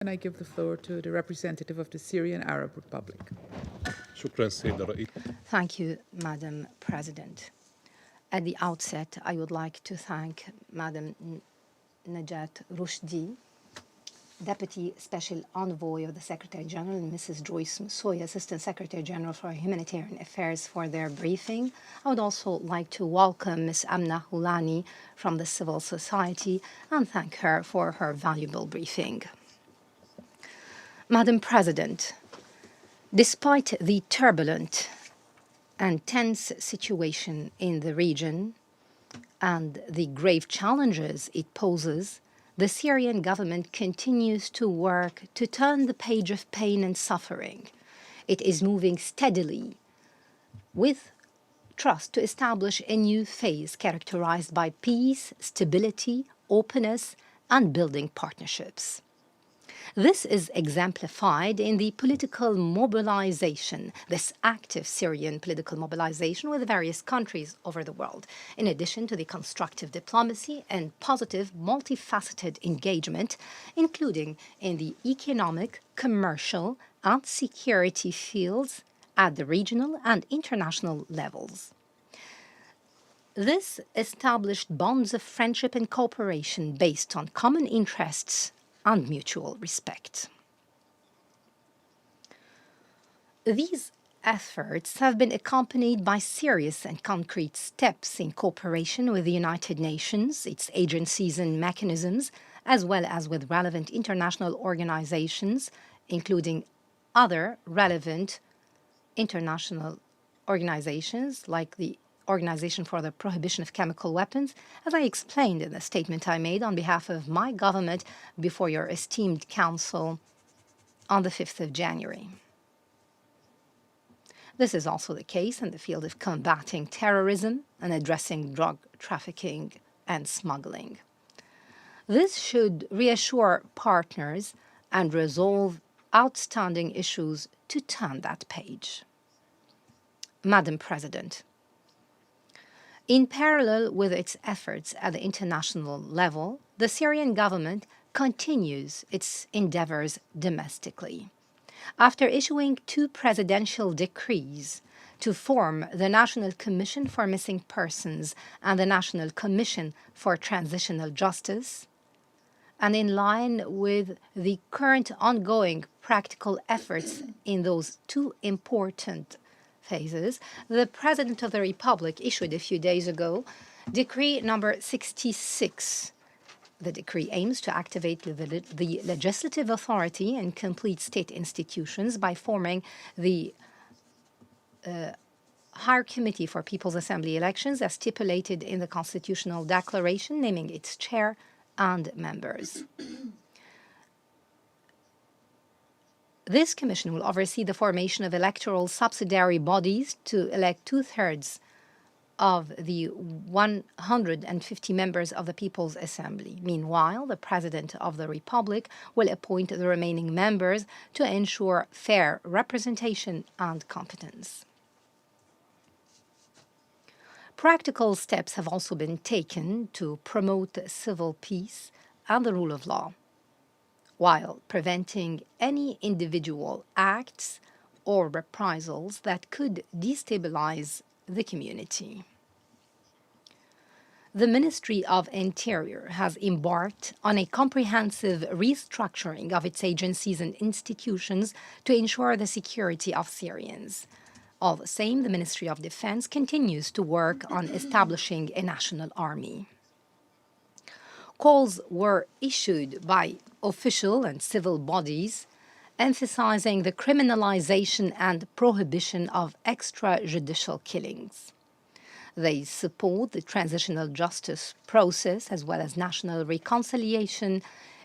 And I give the floor to the representative of the Syrian Arab Republic. شكرا سيدة الرئيس. Thank you, Madam President. At the outset, I would like to thank Madam Najat Rushdi, Deputy Special Envoy of the Secretary General, and Mrs. Joyce Musoy, Assistant Secretary General for Humanitarian Affairs, for their briefing. I would also like to welcome Ms. Amna Hulani from the civil society and thank her for her valuable briefing. Madam President, despite the turbulent and tense situation in the region and the grave challenges it poses, the Syrian government continues to work to turn the page of pain and suffering. It is moving steadily with trust to establish a new phase characterized by peace, stability, openness, and building partnerships. This is exemplified in the political mobilization, this active Syrian political mobilization with various countries over the world, in addition to the constructive diplomacy and positive multifaceted engagement, including in the economic, commercial, and security fields at the regional and international levels. This established bonds of friendship and cooperation based on common interests and mutual respect. These efforts have been accompanied by serious and concrete steps in cooperation with the United Nations, its agencies and mechanisms, as well as with relevant international organizations, including other relevant international organizations like the Organization for the Prohibition of Chemical Weapons, as I explained in the statement I made on behalf of my government before your esteemed Council on the 5th of January. This is also the case in the field of combating terrorism and addressing drug trafficking and smuggling. This should reassure partners and resolve outstanding issues to turn that page. Madam President, in parallel with its efforts at the international level, the Syrian government continues its endeavors domestically. After issuing 2 presidential decrees to form the National Commission for Missing Persons and the National Commission for Transitional Justice, and in line with the current ongoing practical efforts in those 2 important phases, the President of the Republic issued a few days ago Decree number 66. The decree aims to activate the legislative authority and complete state institutions by forming the Higher Committee for People's Assembly elections as stipulated in the Constitutional Declaration, naming its chair and members. This commission will oversee the formation of electoral subsidiary bodies to elect 2/3 of the 150 members of the People's Assembly. Meanwhile, the President of the Republic will appoint the remaining members to ensure fair representation and competence. Practical steps have also been taken to promote civil peace and the rule of law, while preventing any individual acts or reprisals that could destabilize the community. The Ministry of Interior has embarked on a comprehensive restructuring of its agencies and institutions to ensure the security of Syrians. All the same, the Ministry of Defense continues to work on establishing a national army. Calls were issued by official and civil bodies emphasizing the criminalization and prohibition of extrajudicial killings. They support the transitional justice process as well as national reconciliation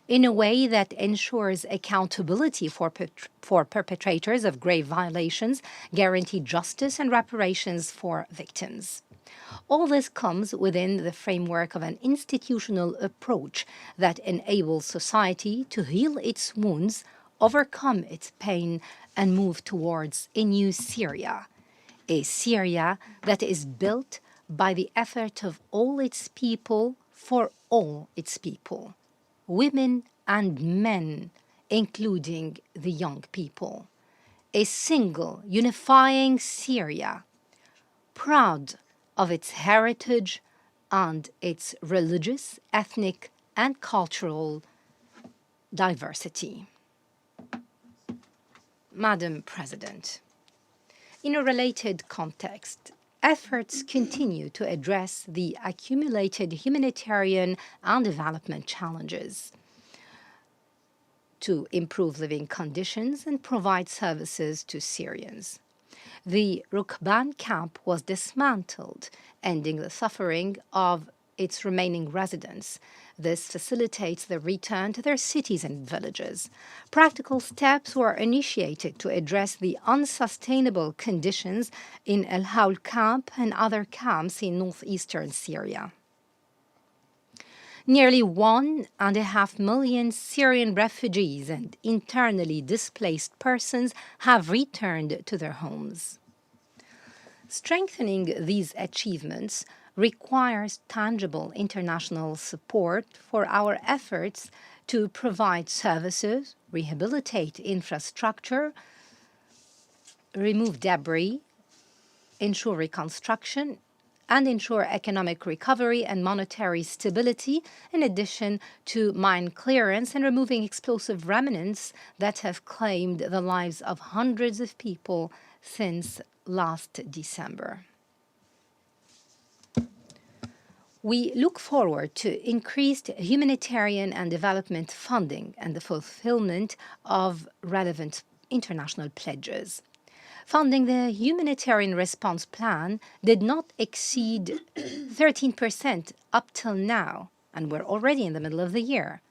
in a way that ensures accountability for perpetrators of grave violations, guarantee justice and reparations for victims. All this comes within the framework of an institutional approach that enables society to heal its wounds, overcome its pain, and move towards a new Syria, a Syria that is built by the effort of all its people for all its people, women and men, including the young people. A single, unifying Syria, proud of its heritage and its religious, ethnic, and cultural diversity. Madam President, in a related context, efforts continue to address the accumulated humanitarian and development challenges to improve living conditions and provide services to Syrians. The Rukban camp was dismantled, ending the suffering of its remaining residents. This facilitates their return to their cities and villages. Practical steps were initiated to address the unsustainable conditions in Al Hawl camp and other camps in northeastern Syria. Nearly 1.5 million Syrian refugees and internally displaced persons have returned to their homes. Strengthening these achievements requires tangible international support for our efforts to provide services, rehabilitate infrastructure, remove debris, ensure reconstruction, and ensure economic recovery and monetary stability, in addition to mine clearance and removing explosive remnants that have claimed the lives of hundreds of people since last December. We look forward to increased humanitarian and development funding and the fulfillment of relevant international pledges. Funding the humanitarian response plan did not exceed 13% up till now, and we're already in the middle of the year,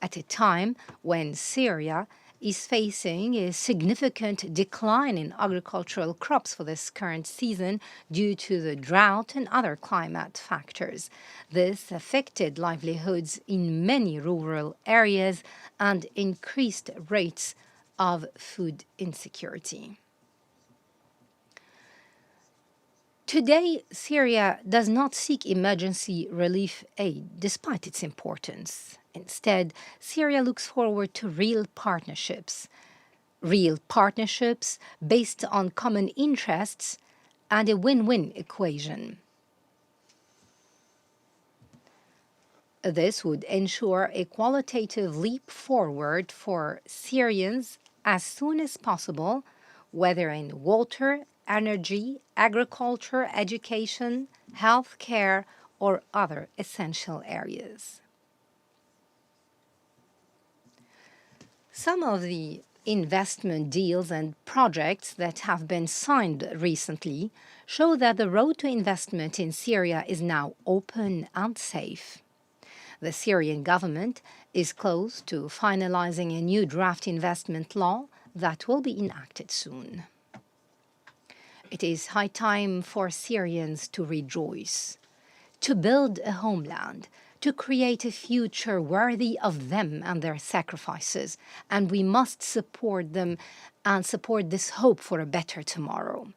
at a time when Syria is facing a significant decline in agricultural crops for this current season due to the drought and other climate factors. This affected livelihoods in many rural areas and increased rates of food insecurity. Today, Syria does not seek emergency relief aid, despite its importance. Instead, Syria looks forward to real partnerships based on common interests and a win-win equation. This would ensure a qualitative leap forward for Syrians as soon as possible, whether in water, energy, agriculture, education, health care, or other essential areas. Some of the investment deals and projects that have been signed recently show that the road to investment in Syria is now open and safe. The Syrian government is close to finalizing a new draft investment law that will be enacted soon. It is high time for Syrians to rejoice, to build a homeland, to create a future worthy of them and their sacrifices, and we must support them and support this hope for a better tomorrow.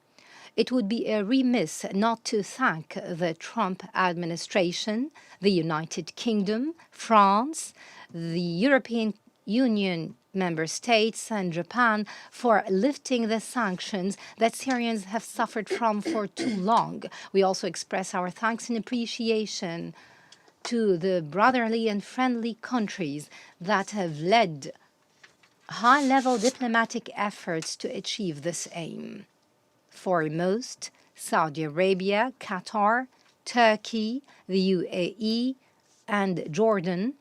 It would be a remiss not to thank the Trump administration, the United Kingdom, France, the European Union member states, and Japan for lifting the sanctions that Syrians have suffered from for too long. We also express our thanks and appreciation to the brotherly and friendly countries that have led high-level diplomatic efforts to achieve this aim. Foremost, Saudi Arabia, Qatar, Turkey, the UAE, and Jordan,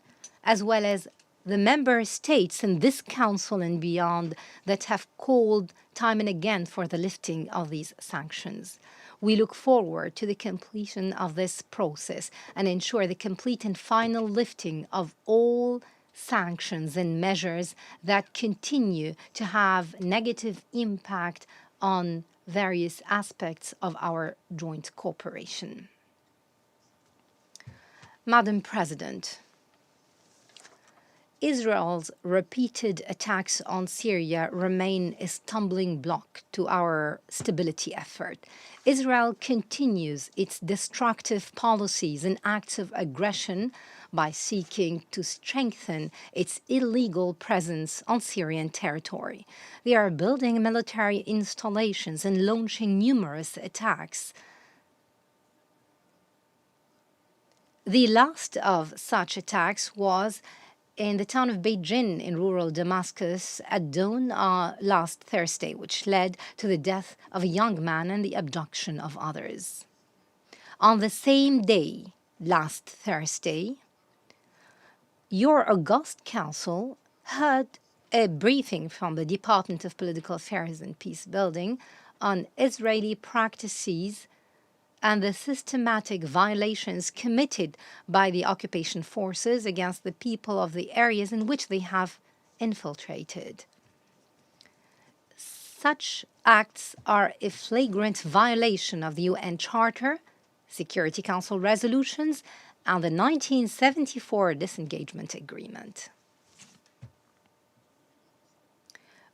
as well as the member states in this council and beyond that have called time and again for the lifting of these sanctions. We look forward to the completion of this process and ensure the complete and final lifting of all sanctions and measures that continue to have negative impact on various aspects of our joint cooperation. Madam President, Israel's repeated attacks on Syria remain a stumbling block to our stability effort. Israel continues its destructive policies and acts of aggression by seeking to strengthen its illegal presence on Syrian territory. They are building military installations and launching numerous attacks. The last of such attacks was in the town of Beijing in rural Damascus at dawn last Thursday, which led to the death of a young man and the abduction of others. On the same day, last Thursday, your august council heard a briefing from the Department of Political Affairs and Peace Building on Israeli practices and the systematic violations committed by the occupation forces against the people of the areas in which they have infiltrated. Such acts are a flagrant violation of the UN Charter, Security Council resolutions, and the 1974 Disengagement Agreement.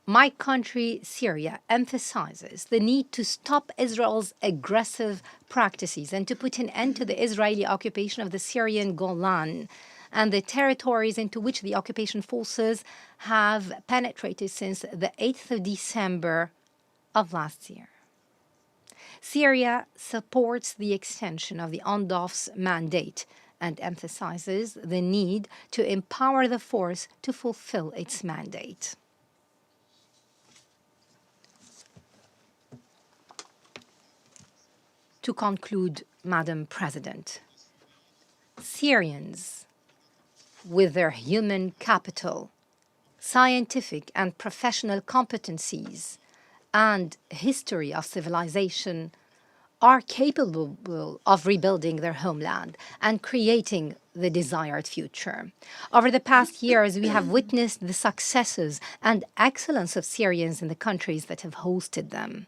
My country, Syria, emphasizes the need to stop Israel's aggressive practices and to put an end to the Israeli occupation of the Syrian Golan and the territories into which the occupation forces have penetrated since the 8th of December of last year. Syria supports the extension of the UNDOF's mandate and emphasizes the need to empower the force to fulfill its mandate. To conclude, Madam President, Syrians, with their human capital, scientific and professional competencies, and history of civilization, are capable of rebuilding their homeland and creating the desired future. Over the past years, we have witnessed the successes and excellence of Syrians in the countries that have hosted them.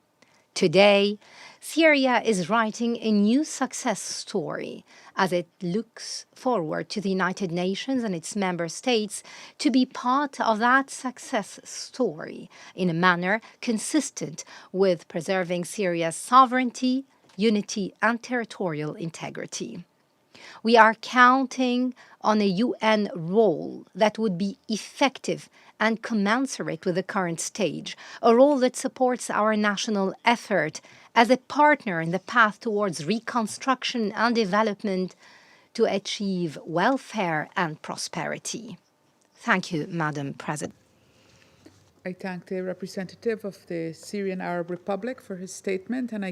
Today, Syria is writing a new success story as it looks forward to the United Nations and its member states to be part of that success story in a manner consistent with preserving Syria's sovereignty, unity, and territorial integrity. We are counting on a UN role that would be effective and commensurate with the current stage, a role that supports our national effort as a partner in the path towards reconstruction and development to achieve welfare and prosperity. Thank you, Madam President. I thank the representative of the Syrian Arab Republic for his statement, and I